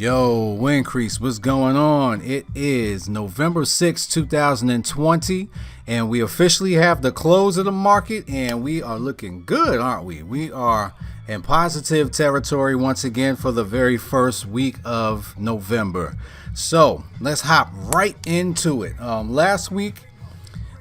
Yo, Wincrease, what's going on? It is November 6, 2020, and we officially have the close of the market, and we are looking good, aren't we? We are in positive territory once again for the very first week of November. So let's hop right into it.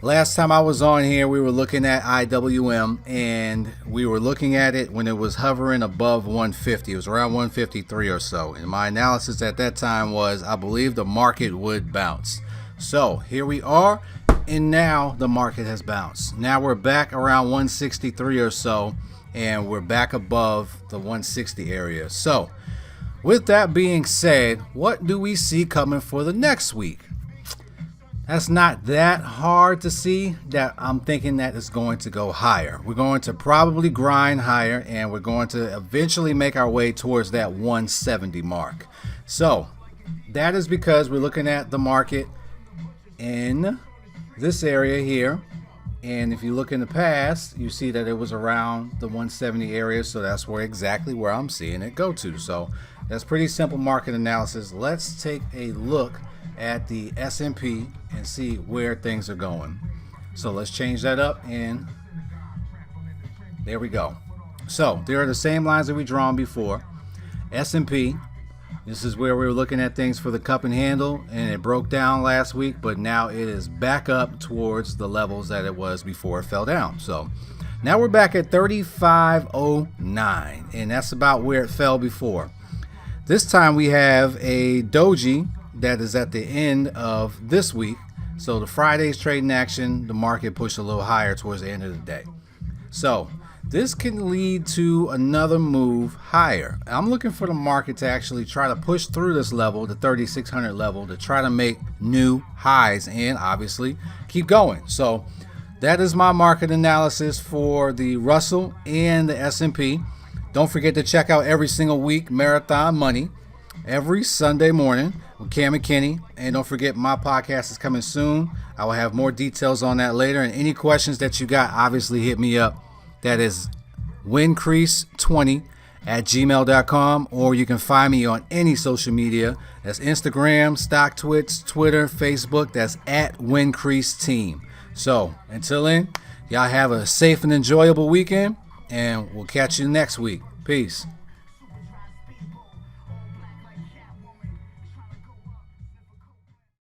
Last time I was on here, we were looking at IWM, and we were looking at it when it was hovering above 150. It was around 153 or so. And my analysis at that time was I believe the market would bounce. So here we are, and now the market has bounced. Now we're back around 163 or so, and we're back above the 160 area. So with that being said, what do we see coming for the next week? That's not that hard to see. That I'm thinking that it's going to go higher. We're going to probably grind higher, and we're going to eventually make our way towards that 170 mark. So that is because we're looking at the market in this area here. And if you look in the past, you see that it was around the 170 area. So that's exactly where I'm seeing it go to. So that's pretty simple market analysis. Let's take a look at the S&P and see where things are going. So let's change that up, and there we go. So there are the same lines that we drawn before. S&P, this is where we were looking at things for the cup and handle, and it broke down last week, but now it is back up towards the levels that it was before it fell down. So now we're back at 3509, and that's about where it fell before. This time we have a doji that is at the end of this week. So the Friday's trading action, the market pushed a little higher towards the end of the day. So this can lead to another move higher. I'm looking for the market to actually try to push through this level, the 3600 level, to try to make new highs and obviously keep going. So that is my market analysis for the Russell and the S&P. Don't forget to check out every single week Marathon Money every Sunday morning with Cam and Kenny. And don't forget, my podcast is coming soon. I will have more details on that later. And any questions that you got, obviously hit me up. That is wincrease20@gmail.com, or you can find me on any social media. That's Instagram, StockTwits, Twitter, Facebook. That's at WincreaseTeam. So until then, y'all have a safe and enjoyable weekend, and we'll catch you next week. Peace.